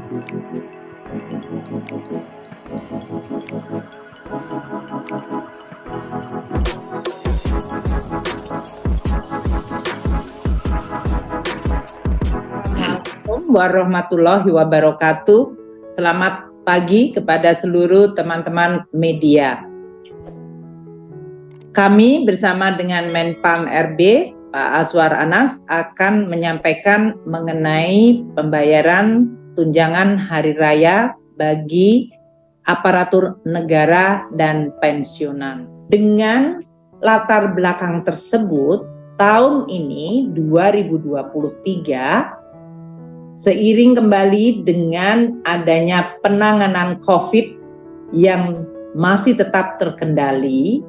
Assalamualaikum warahmatullahi wabarakatuh. Selamat pagi kepada seluruh teman-teman media. Kami bersama dengan Menpan RB, Pak Azwar Anas, akan menyampaikan mengenai pembayaran tunjangan hari raya bagi aparatur negara dan pensiunan. Dengan latar belakang tersebut, tahun ini 2023, seiring kembali dengan adanya penanganan COVID yang masih tetap terkendali,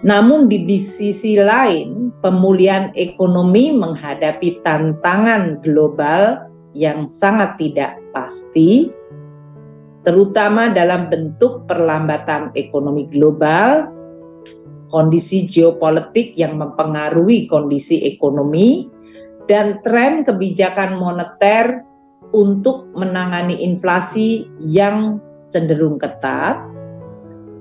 namun di sisi lain pemulihan ekonomi menghadapi tantangan global yang sangat tidak pasti, terutama dalam bentuk perlambatan ekonomi global, kondisi geopolitik yang mempengaruhi kondisi ekonomi, dan tren kebijakan moneter untuk menangani inflasi yang cenderung ketat,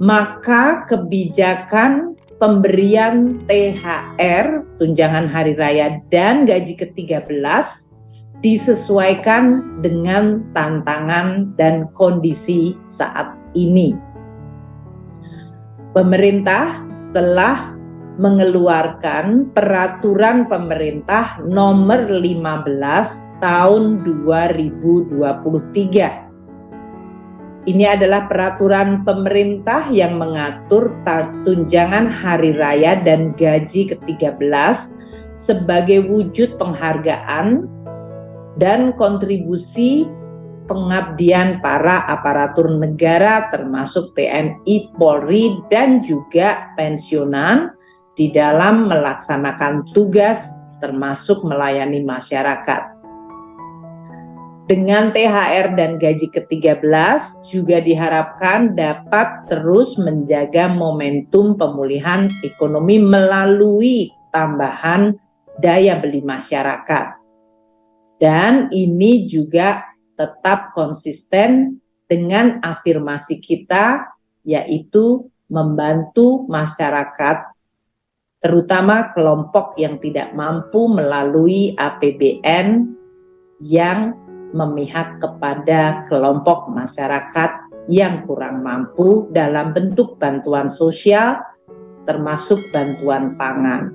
maka kebijakan pemberian THR, tunjangan hari raya dan gaji ke-13 disesuaikan dengan tantangan dan kondisi saat ini. Pemerintah telah mengeluarkan peraturan pemerintah nomor 15 tahun 2023. Ini adalah peraturan pemerintah yang mengatur tunjangan hari raya dan gaji ke-13 sebagai wujud penghargaan dan kontribusi pengabdian para aparatur negara termasuk TNI, Polri, dan juga pensiunan di dalam melaksanakan tugas termasuk melayani masyarakat. Dengan THR dan gaji ke-13 juga diharapkan dapat terus menjaga momentum pemulihan ekonomi melalui tambahan daya beli masyarakat. Dan ini juga tetap konsisten dengan afirmasi kita, yaitu membantu masyarakat, terutama kelompok yang tidak mampu melalui APBN yang memihak kepada kelompok masyarakat yang kurang mampu dalam bentuk bantuan sosial, termasuk bantuan pangan.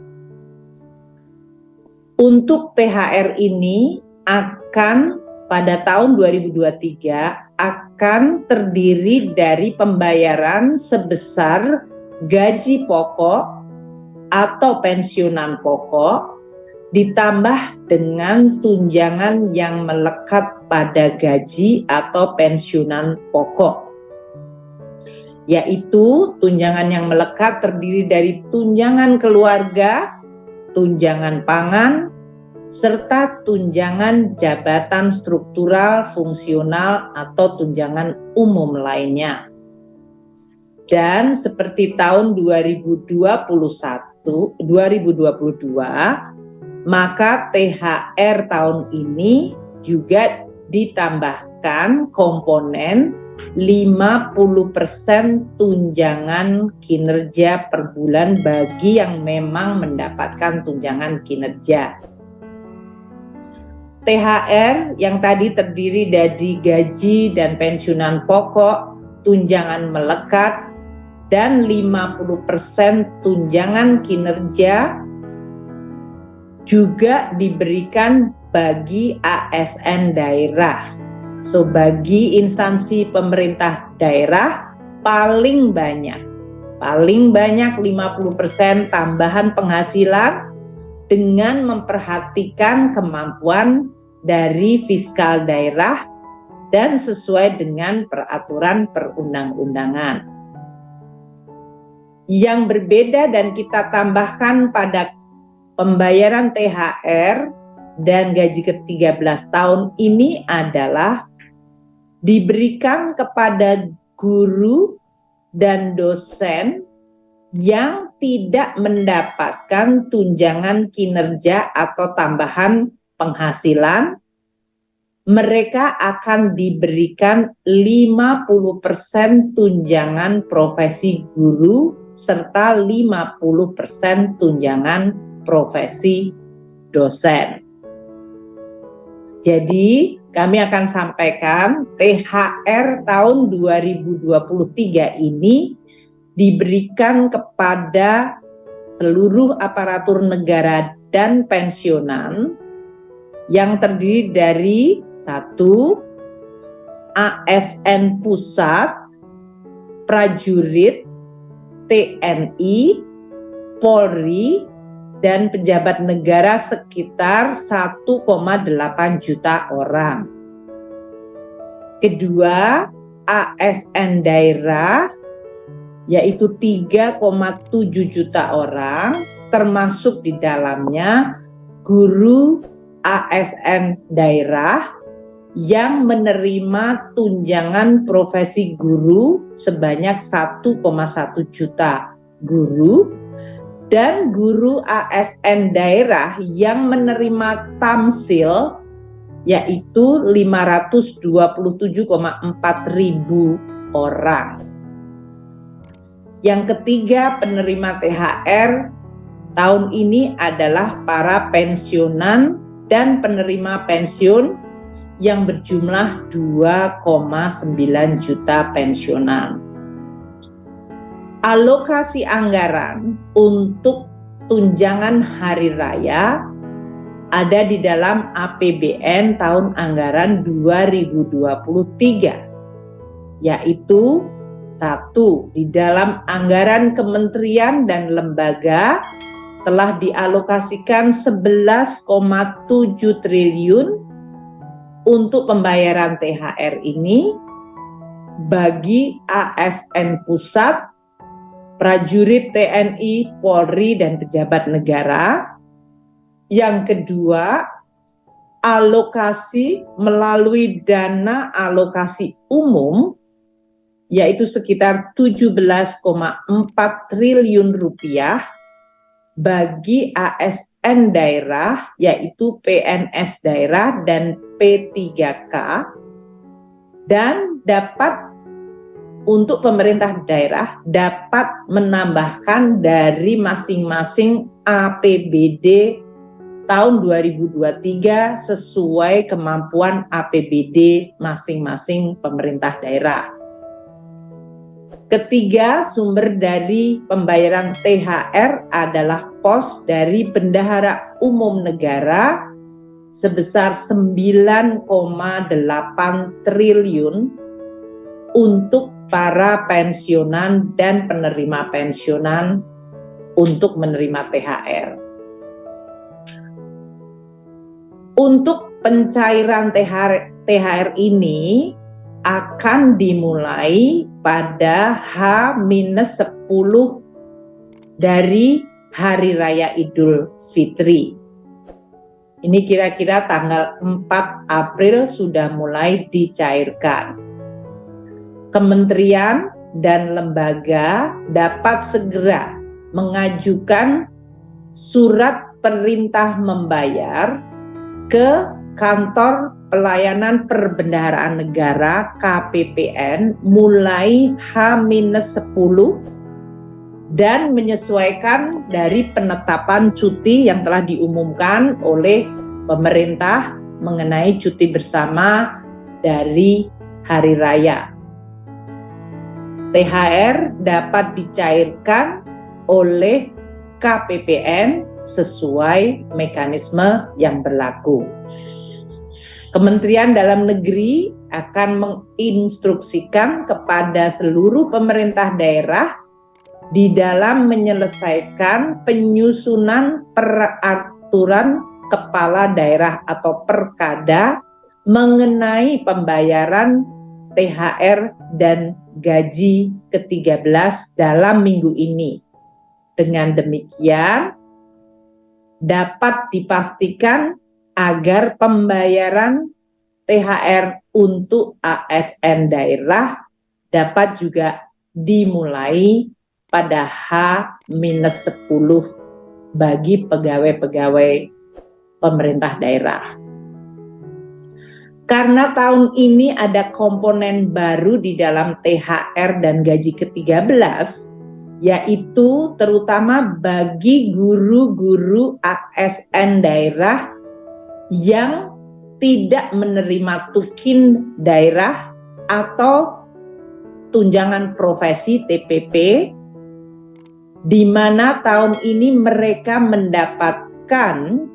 Untuk THR ini akan pada tahun 2023 akan terdiri dari pembayaran sebesar gaji pokok atau pensiunan pokok ditambah dengan tunjangan yang melekat pada gaji atau pensiunan pokok. Yaitu tunjangan yang melekat terdiri dari tunjangan keluarga, tunjangan pangan, serta tunjangan jabatan struktural, fungsional, atau tunjangan umum lainnya. Dan seperti tahun 2022, maka THR tahun ini juga ditambahkan komponen 50% tunjangan kinerja per bulan bagi yang memang mendapatkan tunjangan kinerja. THR yang tadi terdiri dari gaji dan pensiunan pokok, tunjangan melekat, dan 50% tunjangan kinerja juga diberikan bagi ASN daerah. So, bagi instansi pemerintah daerah paling banyak 50% tambahan penghasilan dengan memperhatikan kemampuan dari fiskal daerah dan sesuai dengan peraturan perundang-undangan. Yang berbeda dan kita tambahkan pada pembayaran THR dan gaji ke-13 tahun ini adalah diberikan kepada guru dan dosen yang tidak mendapatkan tunjangan kinerja atau tambahan penghasilan mereka akan diberikan 50% tunjangan profesi guru serta 50% tunjangan profesi dosen. Jadi, kami akan sampaikan THR tahun 2023 ini diberikan kepada seluruh aparatur negara dan pensiunan yang terdiri dari 1. ASN pusat, prajurit, TNI, Polri, dan pejabat negara sekitar 1,8 juta orang. Kedua, ASN daerah yaitu 3,7 juta orang, termasuk di dalamnya guru ASN daerah yang menerima tunjangan profesi guru sebanyak 1,1 juta guru, dan guru ASN daerah yang menerima tamsil yaitu 527,4 ribu orang. Yang ketiga, penerima THR tahun ini adalah para pensiunan dan penerima pensiun yang berjumlah 2,9 juta pensiunan. Alokasi anggaran untuk tunjangan hari raya ada di dalam APBN tahun anggaran 2023, yaitu 1. Di dalam anggaran kementerian dan lembaga telah dialokasikan 11,7 triliun untuk pembayaran THR ini bagi ASN pusat, prajurit TNI, Polri, dan pejabat negara. Yang kedua, alokasi melalui dana alokasi umum, yaitu sekitar 17,4 triliun rupiah bagi ASN daerah, yaitu PNS daerah dan P3K, dan dapat untuk pemerintah daerah dapat menambahkan dari masing-masing APBD tahun 2023 sesuai kemampuan APBD masing-masing pemerintah daerah. Ketiga, sumber dari pembayaran THR adalah pos dari Bendahara Umum Negara sebesar 9,8 triliun untuk para pensiunan dan penerima pensiunan untuk menerima THR. Untuk pencairan THR ini akan dimulai pada H-10 dari Hari Raya Idul Fitri. Ini kira-kira tanggal 4 April sudah mulai dicairkan. Kementerian dan lembaga dapat segera mengajukan surat perintah membayar ke Kantor Pelayanan Perbendaharaan Negara KPPN mulai H-10 dan menyesuaikan dari penetapan cuti yang telah diumumkan oleh pemerintah mengenai cuti bersama dari hari raya. THR dapat dicairkan oleh KPPN sesuai mekanisme yang berlaku. Kementerian Dalam Negeri akan menginstruksikan kepada seluruh pemerintah daerah di dalam menyelesaikan penyusunan peraturan kepala daerah atau perkada mengenai pembayaran THR dan gaji ke-13 dalam minggu ini. Dengan demikian, dapat dipastikan agar pembayaran THR untuk ASN daerah dapat juga dimulai pada H-10 bagi pegawai-pegawai pemerintah daerah. Karena tahun ini ada komponen baru di dalam THR dan gaji ke-13, yaitu terutama bagi guru-guru ASN daerah yang tidak menerima tukin daerah atau tunjangan profesi TPP, di mana tahun ini mereka mendapatkan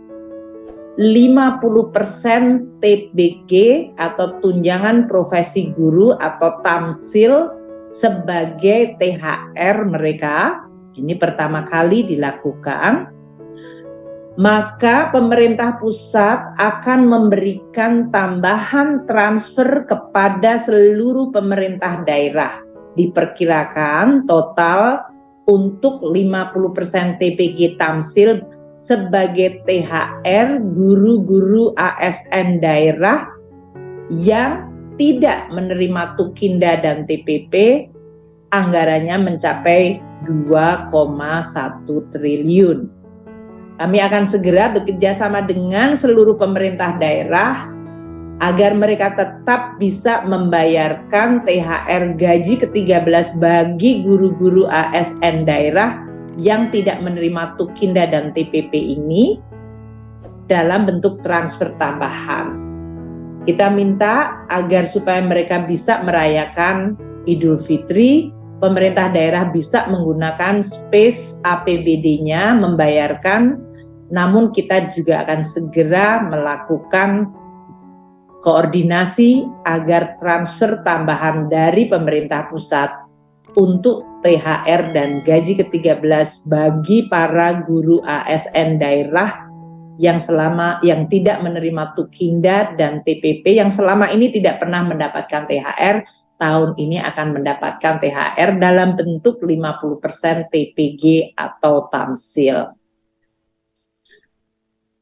50% TBG atau tunjangan profesi guru atau tamsil sebagai THR mereka. Ini pertama kali dilakukan. Maka pemerintah pusat akan memberikan tambahan transfer kepada seluruh pemerintah daerah. Diperkirakan total untuk 50% TPG tamsil sebagai THR guru-guru ASN daerah yang tidak menerima tukinda dan TPP, anggarannya mencapai 2,1 triliun. Kami akan segera bekerja sama dengan seluruh pemerintah daerah agar mereka tetap bisa membayarkan THR gaji ke-13 bagi guru-guru ASN daerah yang tidak menerima tukinda dan TPP ini dalam bentuk transfer tambahan. Kita minta agar supaya mereka bisa merayakan Idul Fitri, pemerintah daerah bisa menggunakan space APBD-nya membayarkan, namun kita juga akan segera melakukan koordinasi agar transfer tambahan dari pemerintah pusat untuk THR dan gaji ke-13 bagi para guru ASN daerah yang tidak menerima tukinda dan TPP, yang selama ini tidak pernah mendapatkan THR, tahun ini akan mendapatkan THR dalam bentuk 50% TPG atau tamsil.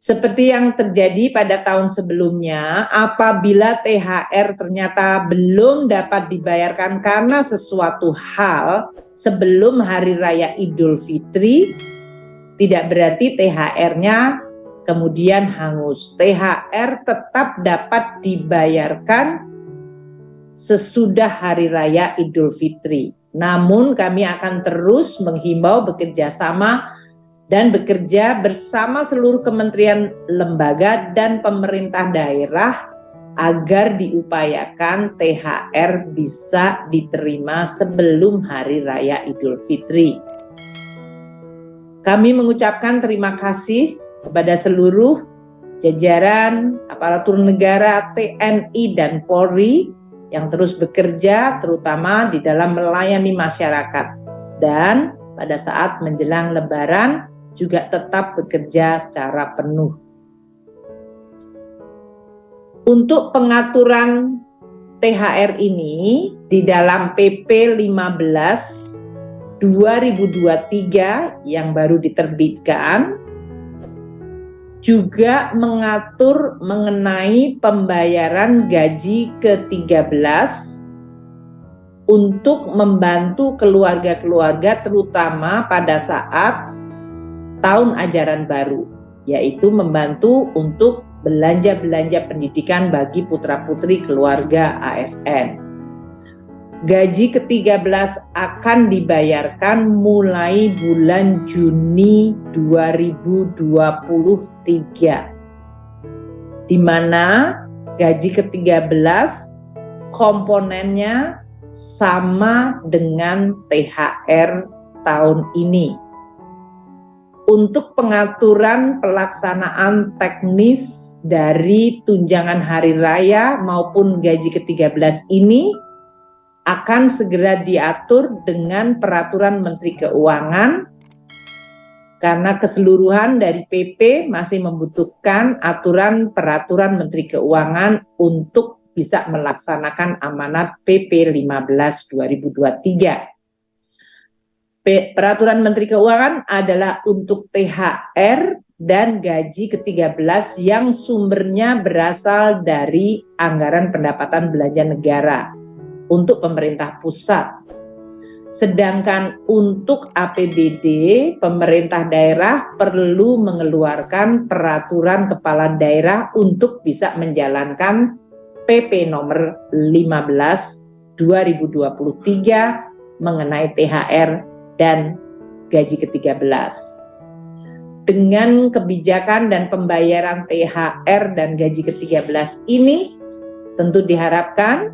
Seperti yang terjadi pada tahun sebelumnya, apabila THR ternyata belum dapat dibayarkan karena sesuatu hal sebelum Hari Raya Idul Fitri, tidak berarti THR-nya kemudian hangus. THR tetap dapat dibayarkan sesudah Hari Raya Idul Fitri. Namun kami akan terus menghimbau bekerja sama dan bekerja bersama seluruh kementerian, lembaga, dan pemerintah daerah agar diupayakan THR bisa diterima sebelum Hari Raya Idul Fitri. Kami mengucapkan terima kasih kepada seluruh jajaran aparatur negara, TNI, dan Polri yang terus bekerja terutama di dalam melayani masyarakat, dan pada saat menjelang Lebaran juga tetap bekerja secara penuh. Untuk pengaturan THR ini di dalam PP 15 2023 yang baru diterbitkan juga mengatur mengenai pembayaran gaji ke-13 untuk membantu keluarga-keluarga terutama pada saat tahun ajaran baru, yaitu membantu untuk belanja-belanja pendidikan bagi putra-putri keluarga ASN. Gaji ke-13 akan dibayarkan mulai bulan Juni 2023, di mana gaji ke-13 komponennya sama dengan THR tahun ini. Untuk pengaturan pelaksanaan teknis dari tunjangan hari raya maupun gaji ke-13 ini akan segera diatur dengan peraturan Menteri Keuangan, karena keseluruhan dari PP masih membutuhkan aturan peraturan Menteri Keuangan untuk bisa melaksanakan amanat PP 15 2023. Peraturan Menteri Keuangan adalah untuk THR dan gaji ke-13 yang sumbernya berasal dari anggaran pendapatan belanja negara untuk pemerintah pusat. Sedangkan untuk APBD, pemerintah daerah perlu mengeluarkan peraturan kepala daerah untuk bisa menjalankan PP nomor 15 2023 mengenai THR dan gaji ke-13. Dengan kebijakan dan pembayaran THR dan gaji ke-13 ini, tentu diharapkan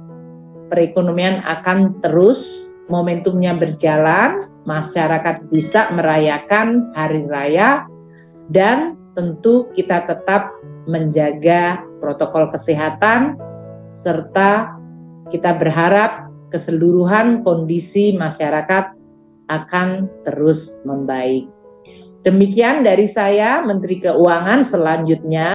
perekonomian akan terus momentumnya berjalan, masyarakat bisa merayakan hari raya, dan tentu kita tetap menjaga protokol kesehatan, serta kita berharap keseluruhan kondisi masyarakat akan terus membaik. Demikian dari saya, Menteri Keuangan. Selanjutnya